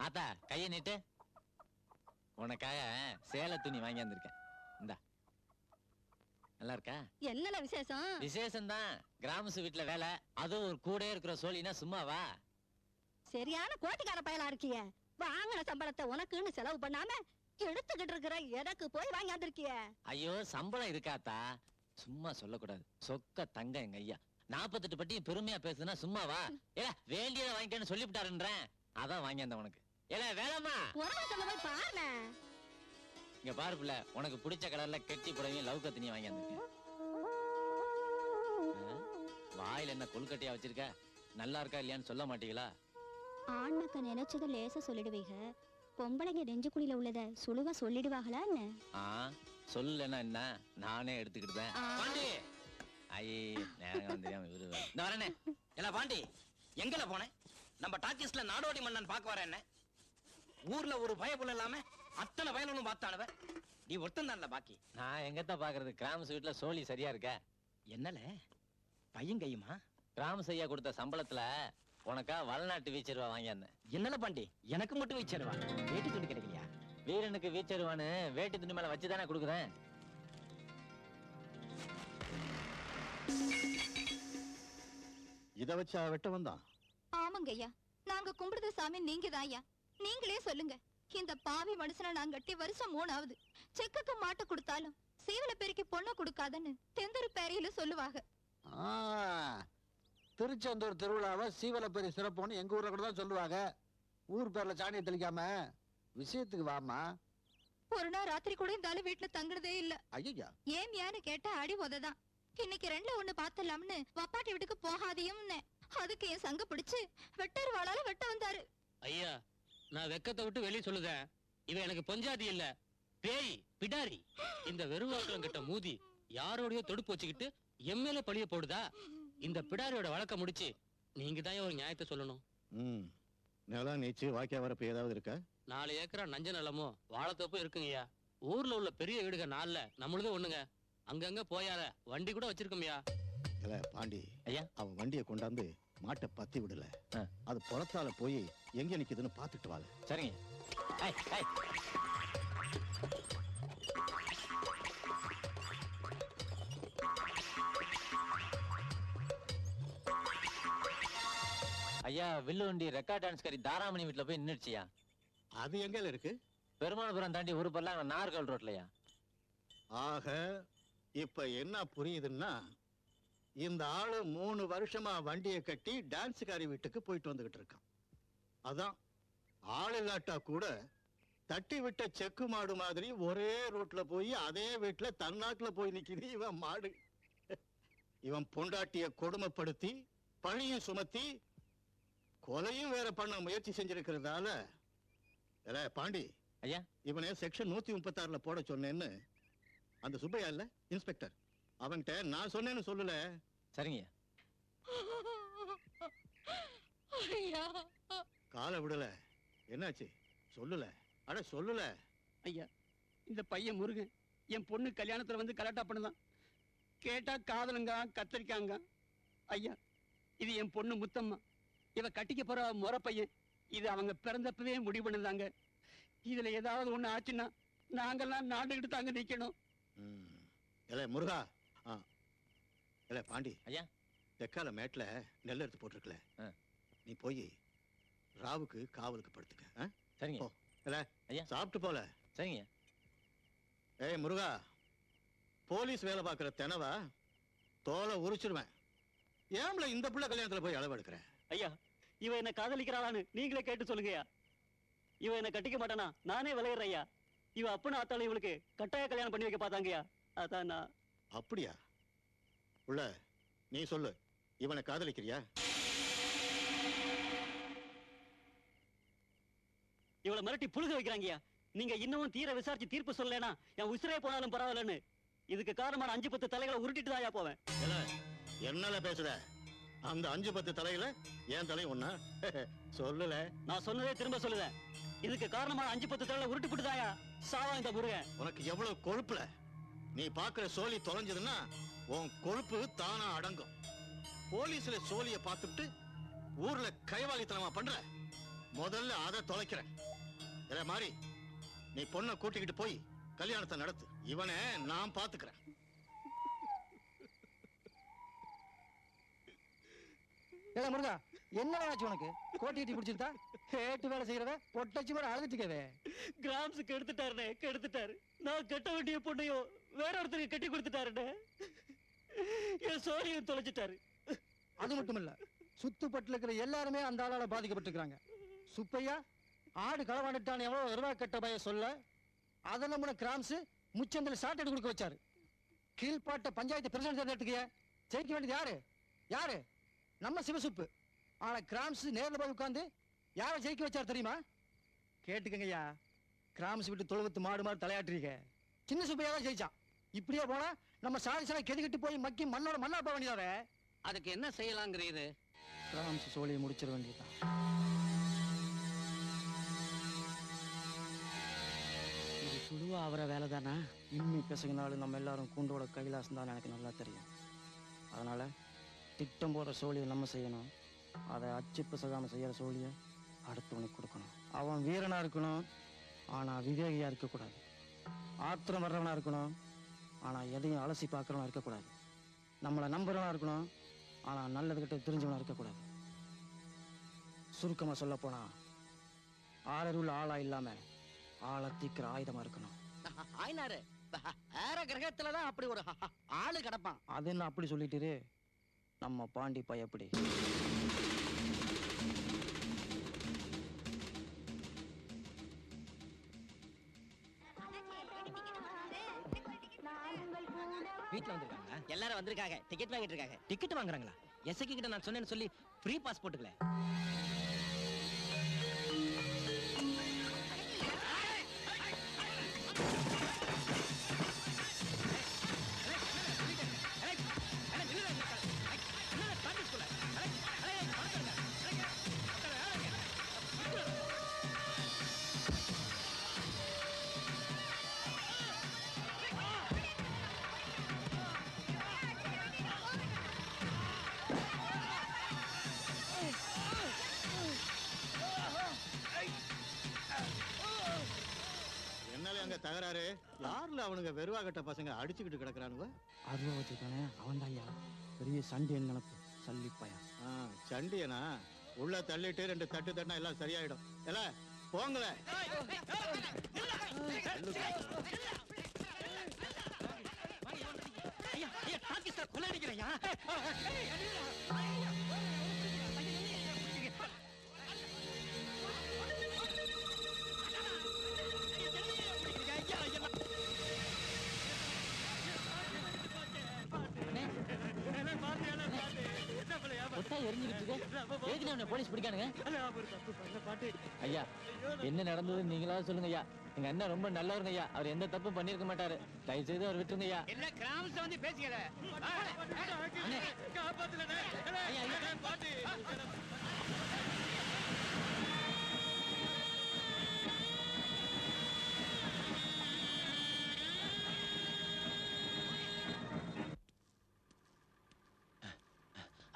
ஆத்தா கைய நீட்டு. உனக்காக சேலை துணி வாங்கி வந்திருக்கேன். இந்தா, நல்லா இருக்கா? என்னல விசேஷம்? விசேஷம் தான். கிராமசு வீட்டுல வேலை, அதுவும் ஒரு கூட இருக்கிற சோழினா சும்மாவா? சரியான கோட்டிக்கார பயலா இருக்கிய. வாங்கின சம்பளத்தை உனக்குன்னு செலவு பண்ணாம எடுத்துக்கிட்டு இருக்கிற எனக்கு போய் வாங்கி வந்திருக்கிய. ஐயோ, சம்பளம் இருக்காத்தா, சும்மா சொல்லக்கூடாது. சொக்க தங்க எங்க ஐயா 48 பட்டியும் பெருமையா பேசுனா சும்மாவா? ஏல வேண்டியதை வாங்கிக்கன்னு சொல்லிவிட்டாருன்றேன், அதான் வாங்கி வந்த உனக்கு. ஏல வேலைமா உறவு சொல்ல போய் பாருங்க. இங்க பாரு புள்ள, உனக்கு பிடிச்ச கலர்ல கெட்டி புடவையும் லவ் கத்தினியும் வாங்கி வந்திருக்கேன். வாயில என்ன கொழுக்கட்டையா வச்சிருக்க? நல்லா இருக்கா இல்லையான்னு சொல்ல மாட்டீங்களா? ஆண்மக்க நினைச்சதை லேசா சொல்லிடுவீங்க, பொம்பளைங்க நெஞ்சுக்குழியில உள்ளத சுழுவா சொல்லிடுவாங்களா என்ன? சொல்லனா என்ன, நானே எடுத்துக்கிட்டேன். பாண்டி, ஐயே நேரம் வந்துறியாம இவரு இந்த வரேனே. எல்லாம் பாண்டி, எங்கல போனேன்? நம்ம டாக்கீஸ்ல நாடோடி மன்னன் பார்க்க வரேன். என்ன ஊர்ல ஒரு பயப்புல இல்லாம அத்தனை பயனும் பார்த்தானவ நீ ஒருத்தன் தான்ல பாக்கி. நான் எங்கத்த பாக்குறது? கிராமஸ் வீட்டுல சோழி சரியா இருக்க? என்னல பையன் கையுமா? கிராமஸ் ஐயா கொடுத்த சம்பளத்துல உனக்கா வளநாட்டு வீச்சருவா வாங்கி வந்தேன். என்னல பாண்டி, எனக்கு மட்டும் வீச்சருவா? வேட்டி துணி கிடைக்கலையா? வீரனுக்கு வீச்சருவான்னு வேட்டி துணி மேல வச்சுதானே கொடுக்குறேன். இத வச்சா வெட்ட வந்தான். ஆமாங்க ஐயா, நாங்க கும்பிடுற சாமி நீங்க தான் ஐயா. நீங்களே சொல்லுங்க, இந்த பாவி மனுஷனை நாங்க கட்டி வருஷம் 3ஆவது. செக்குக்கு மாட்டு கொடுத்தாலும் சீவல பெருக்கி பொண்ணு கொடுக்காதன்னு தெந்தூர் பேரையில சொல்லுவாங்க. திருச்செந்தூர் திருவிழாவை சீவலப்பெரிய சிறப்புன்னு எங்க ஊர்ல கூட தான் சொல்லுவாங்க. ஊர் பேர்ல சாணியை தெளிக்காம விஷயத்துக்கு வாமா. ஒரு நாள் ராத்திரி கூட இருந்தாலும் வீட்டுல தங்குறதே இல்ல. ஐயா ஏன்னு கேட்டா அடி உததான். இன்னைக்கு 2ல 1 பாத்துலாம்னு வப்பாட்டி வீட்டுக்கு போகாதையும் அதுக்கு என் சங்க பிடிச்சு வெட்டர் வாளால வெட்ட வந்தாரு. ஐயா, நான் வெக்கத்தை விட்டு வெளியே சொல்லுதேன். இவன் எனக்கு பொஞ்சாதி இல்ல, பேய் பிடாரி. இந்த வெறுவாக்கம் கிட்ட மூதி யாரோடய தொடுப்பு வச்சுக்கிட்டு எம்எல்ஏ பழிய போடுதா? இந்த பிடாரியோட வழக்க முடிச்சு நீங்க தான் ஒரு நியாயத்தை சொல்லணும். நிலம் நீச்சு வாக்கியா வரப்பு ஏதாவது இருக்கா? 4 ஏக்கரா நஞ்ச நிலமும் வாழைத்தோப்பும் இருக்குங்கய்யா. ஊர்ல உள்ள பெரிய வீடுக 4ல நம்மளுது ஒண்ணுங்க. அங்கங்க போயால வண்டி கூட வச்சிருக்கோம்யா. இல்ல பாண்டி ஐயா, அவன் வண்டியை கொண்டாந்து மாட்டை பத்தி விடல, அது புறத்தால போய் எங்க நிக்குதுன்னு பாத்துட்டு வாங்க. சரிங்க. ஐயா, வில்லுவண்டி ரெக்கார்ட் டான்ஸ்காரி தாராமணி வீட்டுல போய் நின்னுடுச்சியா? அது எங்கல இருக்கு? பெருமாள்புரம் தாண்டி ஒரு பல்லாம் நார்கல் ரோட்லயா? ஆக இப்ப என்ன புரியுதுன்னா, இந்த ஆளு 3 வருஷமா வண்டியை கட்டி டான்ஸ்காரி வீட்டுக்கு போயிட்டு வந்துகிட்டு இருக்கான். அதான் ஆள் இல்லாட்டா கூட தட்டி விட்ட செக்கு மாடு மாதிரி ஒரே ரூட்ல போய் அதே வீட்டுல தன்னாட்டுல போய் நிக்குது இவன் மாடு. இவன் பொண்டாட்டிய கொடுமைப்படுத்தி பழியும் சுமத்தி கொலையும் வேற பண்ண முயற்சி செஞ்சிருக்கிறதால பாண்டி ஐயா, இவனே செக்ஷன் 136ல போட சொன்னேன்னு அந்த சுப்பையா இல்ல இன்ஸ்பெக்டர், அவன்கிட்ட நான் சொன்னேன்னு சொல்லல. சரிங்க. காலை விடல. என்னாச்சு சொல்லல? அட சொல்லல. ஐயா, இந்த பையன் முருகன் என் பொண்ணு கல்யாணத்துல வந்து கலாட்டா பண்ணுதான். கேட்டா காதலுங்க கத்தரிக்காங்க. ஐயா, இது என் பொண்ணு முத்தம்மா. இவ கட்டிக்க போற முறை பையன். இது அவங்க பிறந்தப்பவே முடிவு பண்ணுதாங்க. இதுல ஏதாவது ஒண்ணு ஆச்சுன்னா நாங்கெல்லாம் நாண்டுகிட்டு தாங்க நிக்கணும். முருகா. இல்ல பாண்டி ஐயா, தெக்கால மேட்ல நெல் எடுத்து போட்டிருக்கல, நீ போய் ராவுக்கு காவலுக்கு படுத்துக்க. சரிங்க. ஐயா சாப்பிட்டு போல. சரிங்க. ஏய் முருகா, போலீஸ் வேலை பார்க்கிற தெனவா தோலை உரிச்சிருவேன். ஏம்ல இந்த பிள்ளை கல்யாணத்துல போய் அளவு எடுக்கிற? ஐயா, இவ என்ன காதலிக்கிறாளான்னு நீங்களே கேட்டு சொல்லுங்கய்யா. இவ என்ன கட்டிக்க மாட்டானா நானே விளையிறேன் ஐயா. இவ அப்பன்னு ஆத்தாலும் இவளுக்கு கட்டாய கல்யாணம் பண்ணி வைக்க பார்த்தாங்கய்யா. அதான் நான். அப்படியா? உள்ள நீ சொல்லு, இவனை காதலிக்கிறியா? இவளை மிரட்டி புழுக வைக்கிறாங்கய்யா. நீங்க இன்னமும் தீர விசாரிச்சு தீர்ப்பு சொல்லலைன்னா என் உசிரே போனாலும் பரவாயில்லன்னு இதுக்கு காரணமான 5-10 தலைகளை உருட்டிட்டு தான் போவேன். என்னால பேசுற? அந்த 5-10 தலையில ஏன் தலை ஒண்ணா? சொல்லல. நான் சொன்னதே திரும்ப சொல்லுவேன். இதுக்கு காரணமான 5-10 தலையில உருட்டி போட்டுதாயா சாவா இந்த முருகன். உனக்கு எவ்வளவு கொழுப்புல? நீ பாக்குற சோழி தொலைஞ்சதுன்னா உன் கொழுப்பு தானா அடங்கும். போலீஸ்ல சோழிய பார்த்துட்டு ஊர்ல கைவாளித்தனமா பண்ற? முதல்ல அதை தொலைக்கிறேன். இல்ல மாறி, நீ பொண்ணை கூட்டிக்கிட்டு போய் கல்யாணத்தை நடத்து. இவனை நான் பாத்துக்கிறேன். ஏடா முருகா, என்ன ஆச்சு உனக்கு? கோட்டி கட்டி பிடிச்சிருந்தா கேட்டு வேலை செய்யறத பொட்டச்சு மாதிரி அழுதுட்டுக்கவே. கிராம்ஸ் கெடுத்துட்டாருனே, கெடுத்துட்டாரு. நான் கட்ட வேண்டிய பொண்ணையும் வேற ஒருத்தருக்கு கட்டி கொடுத்துட்டாருனே. என் சோழியும் தொலைச்சிட்டாரு. அது மட்டும் இல்ல, சுத்துப்பட்டுல இருக்கிற எல்லாருமே அந்த ஆளால பாதிக்கப்பட்டிருக்காங்க. சுப்பையா ஆடு களவாண்டுட்டான் எவ்வளவு ரூபா கட்ட பய சொல்ல, அதை நம்ம கிராம்ஸ் முச்சந்தில் சாட்டை கொடுக்க வச்சாரு. கீழ்பாட்ட பஞ்சாயத்து பிரசிடன்ட் தேர்ந்தெடுத்துக்க ஜெயிக்க வேண்டியது யாரு? யாரு? நம்ம சிவசுப்பு. ஆனா கிராம்ஸ் நேர்ல போய் உட்கார்ந்து யாரை ஜெயிக்க வச்சாரு தெரியுமா? கேட்டுக்கங்கய்யா, கிராம்ஸ் விட்டு தொழுவத்து மாடு மாடு தலையாட்டுறீங்க. சின்ன சுப்பையா தான் ஜெயிச்சான். இப்படியே போனா நம்ம சாதிச்சா கெதுக்கிட்டு போய் மக்கி மண்ணோட மண்ணா போக வேண்டியதாவே. அதுக்கு என்ன செய்யலாங்கிறீரு? கிராம்ஸ் சோழியை முடிச்சிட வேண்டியதுதான். இது சுழுவா அவர வேலை தானே. இன்னி பேசுகினாலும் நம்ம எல்லாரும் கூண்டோட கைலாசம் தான் எனக்கு நல்லா தெரியும். அதனால திட்டம் போற சோழியை நம்ம செய்யணும். அதை அச்சு பிசகாம செய்யற சோழியை அடுத்தவனுக்கு கொடுக்கணும். அவன் வீரனா இருக்கணும், ஆனா விவேகியா இருக்கக்கூடாது. ஆத்திரம் வர்றவனா இருக்கணும், ஆனா எதையும் அலசி பார்க்கறவனா இருக்கக்கூடாது. நம்மளை நம்புறவனா இருக்கணும், ஆனா நல்லது கிட்ட தெரிஞ்சவனா இருக்கக்கூடாது. சுருக்கமா சொல்ல போனா ஆளருள் ஆளா இல்லாம ஆளை தீக்கிற ஆயுதமா இருக்கணும். ஆயினாரு வேற கிரகத்துலதான் அப்படி ஒரு ஆளு கிடப்பான். அது என்ன அப்படி சொல்லிட்டு? நம்ம பாண்டி பைய எப்படி? வீட்டுல வந்திருக்காங்க. எல்லாரும் வந்திருக்காங்க, டிக்கெட் வாங்கிட்டு இருக்காங்க. டிக்கெட் வாங்குறாங்களா? எஸ்ஐ கிட்ட நான் சொன்னேன்னு சொல்லி ஃப்ரீ பாஸ் போட்டுக்கல. என்னல அங்க தகராறு? யாருல அவனுங்க வெறுவாகட்ட பசங்க அடிச்சுக்கிட்டு கிடக்குறானுவ? அருவா வச்சிருக்கானே அவன் தான் ஐயா. பெரிய சண்டை நினைப்பு சல்லிப்பையா. சண்டியனா? உள்ள தள்ளிட்டு 2 தட்டு தட்டினா எல்லாம் சரியாயிடும். எல போங்களே. கொள்ளடிக்கிறேன். போலீஸ் பிடிக்கானுங்க. ஐயா, என்ன நடந்தது நீங்களாவது சொல்லுங்க ஐயா. எங்க அண்ணன் ரொம்ப நல்லவருங்க ஐயா. அவர் எந்த தப்பும் பண்ணிருக்க மாட்டாரு. தயவு செய்து அவர் விட்டுருங்க ஐயா. என்ன கிராமத்துல வந்து பேசிக்கல.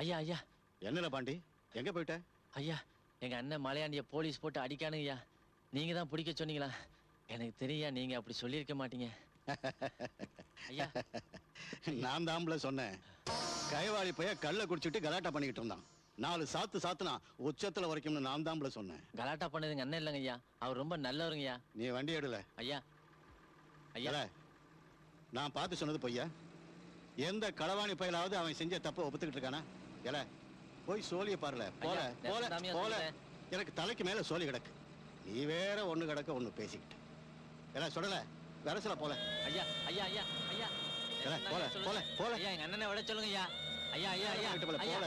ஐயா ஐயா. என்னல பாண்டி, எங்க போயிட்ட? ஐயா, எங்க அண்ணன் மலையாண்டிய போலீஸ் போட்டு அடிக்கானுங்க ஐயா. நீங்க தான் பிடிக்க சொன்னீங்களா? எனக்கு தெரியா, நீங்க அப்படி சொல்லியிருக்க மாட்டீங்க. ஐயா, நான் தாம்பல சொன்னேன். கைவாளி பைய கள்ள குடிச்சிட்டு கலாட்டா பண்ணிக்கிட்டு இருந்தான். 4 சாத்து சாத்துனா உச்சத்துல வரைக்கும்னு நான் தாம்பல சொன்னேன். கலாட்டா பண்ணதுங்க அண்ணன் இல்லைங்க ஐயா. அவர் ரொம்ப நல்லவருங்க ஐயா. நீ வண்டி எடுல. ஐயா ஐயா, நான் பார்த்து சொன்னது பொய்யா? எந்த களவாணி பயலாவது அவன் செஞ்ச தப்ப ஒப்புத்துக்கிட்டு இருக்கானா? எல போய் சோழிய பாருல. போல போல போல. எனக்கு தலைக்கு மேல சோழி கிடக்கு. நீ வேற ஒண்ணு கிடக்க ஒண்ணு பேசிக்கிட்டு. எல சொல்லல வரசல போல. ஐயா ஐயா ஐயா ஐயா. போல போல போல. ஐயா, எங்க அண்ணனை விட சொல்லுங்க ஐயா. ஐயா ஐயா ஐயா போல போல.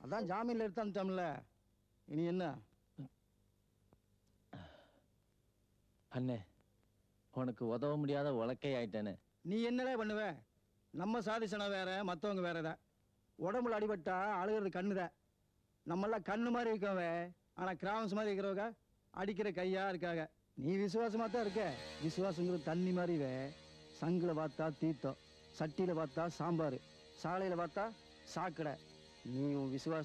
அதான் ஜாமீன்ல எடுத்தான்ல. இனி என்ன? அண்ணே, உனக்கு உதவ முடியாத உலக்கை ஆயிட்டேன்னு. நீ என்னடா பண்ணுவ? நம்ம சாதிசனம் வேற, மத்தவங்க வேறதான். உடம்புல அடிபட்டா அழுகிறது கண்ணுதான். நம்மெல்லாம் கண்ணு மாதிரி இருக்கவே, ஆனா கிராமஸ் மாதிரி இருக்கிறவங்க அடிக்கிற கையா இருக்காங்க. நீ விசுவாசமா தான் இருக்க. விசுவாசங்கிறது தண்ணி மாதிரிவே. சங்குல பார்த்தா தீர்த்தம், சட்டியில பார்த்தா சாம்பார், சாலையில பார்த்தா சாக்கடை. நீ உன் விசுவாச